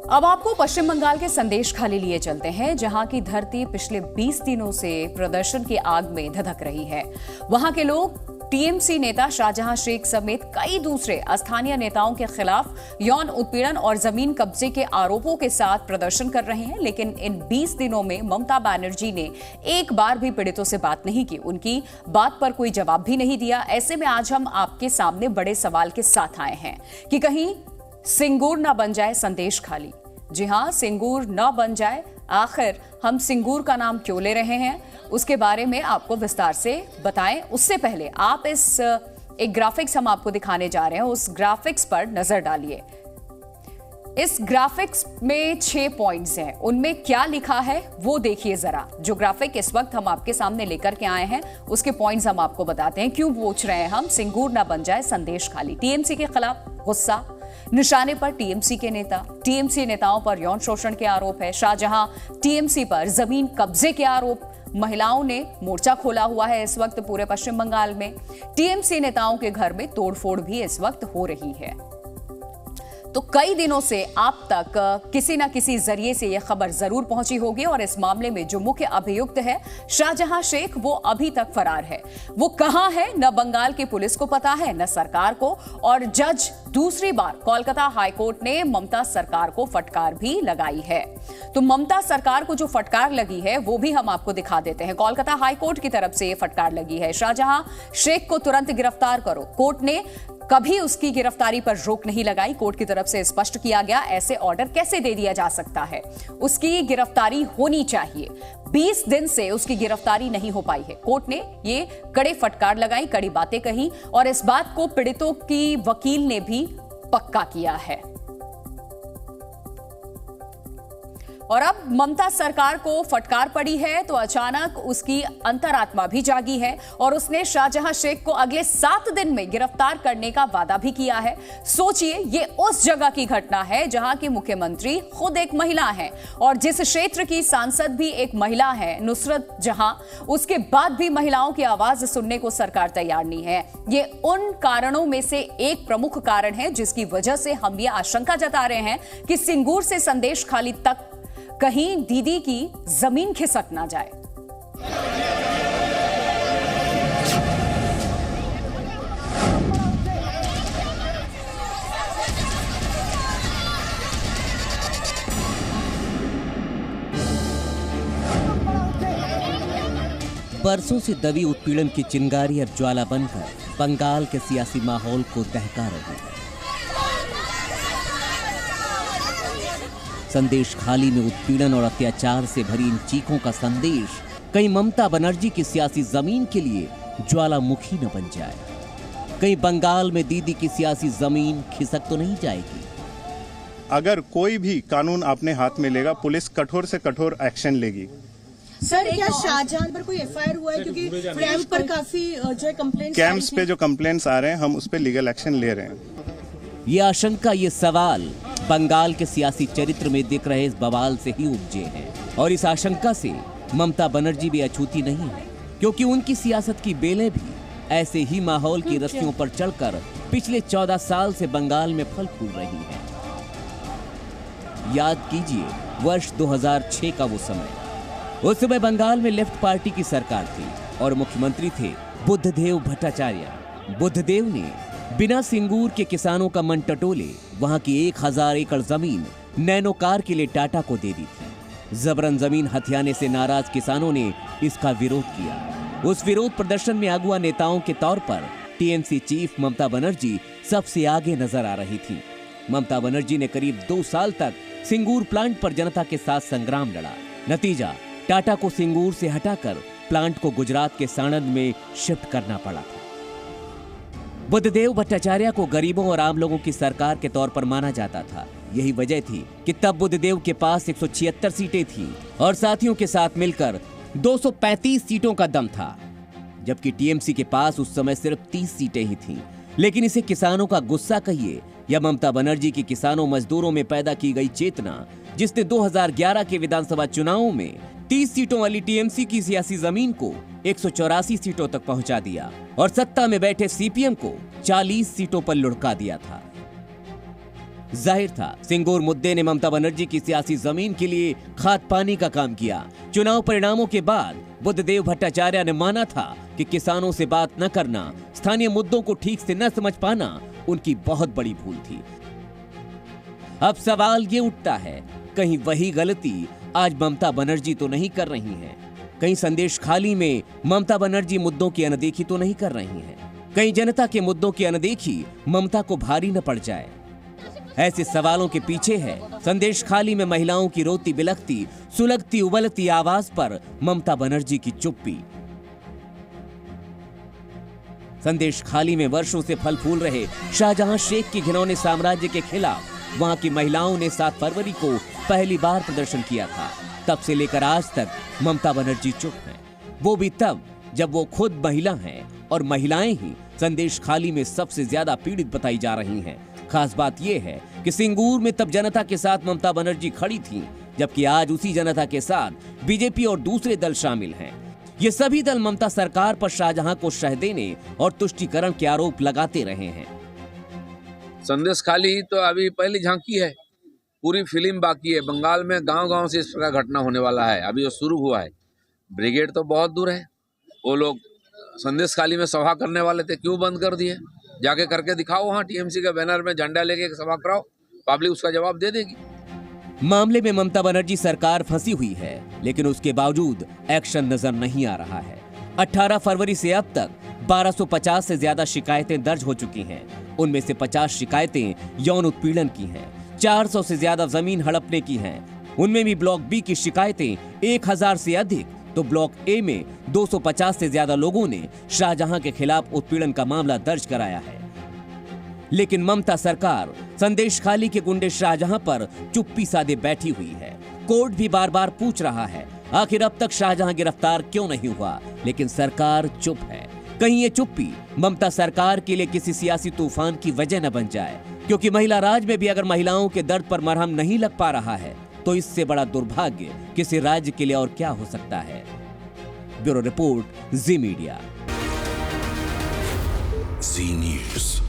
अब आपको पश्चिम बंगाल के संदेश खाली लिए चलते हैं, जहां की धरती पिछले 20 दिनों से प्रदर्शन की आग में धधक रही है। वहां के लोग टीएमसी नेता शाहजहां शेख समेत कई दूसरे स्थानीय नेताओं के खिलाफ यौन उत्पीड़न और जमीन कब्जे के आरोपों के साथ प्रदर्शन कर रहे हैं। लेकिन इन 20 दिनों में ममता बनर्जी ने एक बार भी पीड़ितों से बात नहीं की, उनकी बात पर कोई जवाब भी नहीं दिया। ऐसे में आज हम आपके सामने बड़े सवाल के साथ आए हैं कि कहीं सिंगूर न बन जाए संदेश खाली। जी हां, सिंगूर न बन जाए। आखिर हम सिंगूर का नाम क्यों ले रहे हैं, उसके बारे में आपको विस्तार से बताएं। उससे पहले आप एक ग्राफिक्स हम आपको दिखाने जा रहे हैं, उस ग्राफिक्स पर नजर डालिए। इस ग्राफिक्स में 6 पॉइंट्स हैं, उनमें क्या लिखा है वो देखिए जरा। जो ग्राफिक इस वक्त हम आपके सामने लेकर के आए हैं उसके पॉइंट्स हम आपको बताते हैं। क्यों पूछ रहे हैं हम, सिंगूर ना बन जाए संदेश खाली। टीएमसी के खिलाफ गुस्सा, निशाने पर टीएमसी के नेता, टीएमसी नेताओं पर यौन शोषण के आरोप है। शाहजहां टीएमसी पर जमीन कब्जे के आरोप। महिलाओं ने मोर्चा खोला हुआ है इस वक्त पूरे पश्चिम बंगाल में। टीएमसी नेताओं के घर में तोड़फोड़ भी इस वक्त हो रही है। तो कई दिनों से आप तक किसी न किसी जरिए से यह खबर जरूर पहुंची होगी और इस मामले में जो मुख्य अभियुक्त है शाहजहां शेख, वो अभी तक फरार है। वो कहां है, न बंगाल की पुलिस को पता है न सरकार को। और जज दूसरी बार कोलकाता हाईकोर्ट ने ममता सरकार को फटकार भी लगाई है। तो ममता सरकार को जो फटकार लगी है वो भी हम आपको दिखा देते हैं। कोलकाता हाईकोर्ट की तरफ से यह फटकार लगी है, शाहजहां शेख को तुरंत गिरफ्तार करो। कोर्ट ने कभी उसकी गिरफ्तारी पर रोक नहीं लगाई। कोर्ट की तरफ से स्पष्ट किया गया ऐसे ऑर्डर कैसे दे दिया जा सकता है, उसकी गिरफ्तारी होनी चाहिए। 20 दिन से उसकी गिरफ्तारी नहीं हो पाई है। कोर्ट ने ये कड़े फटकार लगाई, कड़ी बातें कही और इस बात को पीड़ितों की वकील ने भी पक्का किया है। और अब ममता सरकार को फटकार पड़ी है तो अचानक उसकी अंतरात्मा भी जागी है और उसने शाहजहां शेख को अगले 7 दिन में गिरफ्तार करने का वादा भी किया है। सोचिए, ये उस जगह की घटना है जहां की मुख्यमंत्री खुद एक महिला है और जिस क्षेत्र की सांसद भी एक महिला है, नुसरत जहां। उसके बाद भी महिलाओं की आवाज सुनने को सरकार तैयार नहीं है। ये उन कारणों में से एक प्रमुख कारण है जिसकी वजह से हम ये आशंका जता रहे हैं कि सिंगूर से संदेश खाली तक कहीं दीदी की जमीन खिसक ना जाए। बरसों से दबी उत्पीड़न की चिंगारी अब ज्वाला बनकर बंगाल के सियासी माहौल को दहका रही है। संदेश खाली में उत्पीड़न और अत्याचार से भरी इन चीखों का संदेश कहीं ममता बनर्जी की सियासी जमीन के लिए ज्वालामुखी न बन जाए। कहीं बंगाल में दीदी की सियासी जमीन खिसक तो नहीं जाएगी। अगर कोई भी कानून अपने हाथ में लेगा, पुलिस कठोर से कठोर एक्शन लेगी। सर, क्या शाहजहां पर कोई एफआईआर हुआ है? क्योंकि कैंप पर काफी जो कंप्लेंट्स, कैंप्स पे जो कंप्लेंट्स आ रहे हैं हम उस पे लीगल एक्शन ले रहे हैं। ये आशंका, ये सवाल बंगाल के सियासी चरित्र में दिख रहे इस बवाल से ही उपजे हैं और इस आशंका से ममता बनर्जी भी अछूती नहीं है, क्योंकि उनकी सियासत की बेलें भी ऐसे ही माहौल की रस्सियों पर चढ़कर पिछले 14 साल से बंगाल में फल फूल रही है। याद कीजिए वर्ष 2006 का वो समय। उस समय बंगाल में लेफ्ट पार्टी की सरकार थी और मुख्यमंत्री थे बुद्धदेव भट्टाचार्य। बुद्धदेव ने बिना सिंगूर के किसानों का मन टटोले वहां की 1000 एकड़ जमीन नैनो कार के लिए टाटा को दे दी थी। जबरन जमीन हथियाने से नाराज किसानों ने इसका विरोध किया। उस विरोध प्रदर्शन में अगुआ नेताओं के तौर पर टीएमसी चीफ ममता बनर्जी सबसे आगे नजर आ रही थी। ममता बनर्जी ने करीब 2 साल तक सिंगूर प्लांट पर जनता के साथ संग्राम लड़ा। नतीजा, टाटा को सिंगूर से हटाकर प्लांट को गुजरात के साणंद में शिफ्ट करना पड़ा था। बुद्धदेव भट्टाचार्य को गरीबों और आम लोगों की सरकार के तौर पर माना जाता था। यही वजह थी कि तब बुद्धदेव के पास 176 सीटें थीं और साथियों के साथ मिलकर 235 सीटों का दम था, जबकि टीएमसी के पास उस समय सिर्फ 30 सीटें ही थीं। लेकिन इसे किसानों का गुस्सा कहिए या ममता बनर्जी की किसानों मजदूरों में पैदा की गई चेतना, जिसने 2011 के विधानसभा चुनावों में 30 सीटों वाली टीएमसी की सियासी जमीन को 184 सीटों तक पहुंचा दिया और सत्ता में बैठे सीपीएम को 40 सीटों पर लुढ़का दिया था। जाहिर था सिंगूर मुद्दे ने ममता बनर्जी की सियासी जमीन के लिए खाद पानी का काम किया। चुनाव परिणामों के बाद बुद्धदेव भट्टाचार्य ने माना था कि किसानों से बात न करना, स्थानीय मुद्दों को ठीक से न समझ पाना उनकी बहुत बड़ी भूल थी। अब सवाल ये उठता है, कहीं वही गलती आज ममता बनर्जी तो नहीं कर रही हैं? कहीं संदेश खाली में ममता बनर्जी मुद्दों की अनदेखी तो नहीं कर रही हैं? कहीं जनता के मुद्दों की अनदेखी ममता को भारी न पड़ जाए? ऐसे सवालों के पीछे है संदेश खाली में महिलाओं की रोती बिलखती, सुलगती उबलती आवाज पर ममता बनर्जी की चुप्पी। संदेश खाली में वर्षों से फल फूल रहे शाहजहां शेख के घिनौने साम्राज्य के खिलाफ वहां की महिलाओं ने 7 फरवरी को पहली बार प्रदर्शन किया था। तब से लेकर आज तक ममता बनर्जी चुप हैं। वो भी तब जब वो खुद महिला हैं और महिलाएं ही संदेश खाली में सबसे ज्यादा पीड़ित बताई जा रही हैं। खास बात यह है कि सिंगूर में तब जनता के साथ ममता बनर्जी खड़ी थीं, जबकि आज उसी जनता के साथ बीजेपी और दूसरे दल शामिल हैं। ये सभी दल ममता सरकार पर शाहजहां को शह देने और तुष्टीकरण के आरोप लगाते रहे हैं। संदेश खाली तो अभी पहली झांकी है, पूरी फिल्म बाकी है। बंगाल में गांव-गांव से इस प्रकार घटना होने वाला है, अभी वो शुरू हुआ है। ब्रिगेड तो बहुत दूर है। वो लोग संदेश खाली में सभा करने वाले थे, क्यों बंद कर दिए? जाके करके दिखाओ, वहाँ टीएमसी के बैनर में झंडा लेके सभा कराओ, पब्लिक उसका जवाब दे देगी। मामले में ममता बनर्जी सरकार फंसी हुई है, लेकिन उसके बावजूद एक्शन नजर नहीं आ रहा है। 18 फरवरी से अब तक 1250 से ज्यादा शिकायतें दर्ज हो चुकी हैं। उनमें से 50 शिकायतें यौन उत्पीड़न की हैं, 400 से ज्यादा जमीन हड़पने की हैं। उनमें भी ब्लॉक बी की शिकायतें 1000 से अधिक, तो ब्लॉक ए में 250 से ज्यादा लोगों ने शाहजहां के खिलाफ उत्पीड़न का मामला दर्ज कराया है। लेकिन ममता सरकार संदेश खाली के गुंडे शाहजहां पर चुप्पी साधे बैठी हुई है। कोर्ट भी बार बार पूछ रहा है, आखिर अब तक शाहजहां गिरफ्तार क्यों नहीं हुआ? लेकिन सरकार चुप है। कहीं ये चुप्पी ममता सरकार के लिए किसी सियासी तूफान की वजह न बन जाए, क्योंकि महिला राज में भी अगर महिलाओं के दर्द पर मरहम नहीं लग पा रहा है तो इससे बड़ा दुर्भाग्य किसी राज्य के लिए और क्या हो सकता है। ब्यूरो रिपोर्ट, जी मीडिया। जी न्यूज़।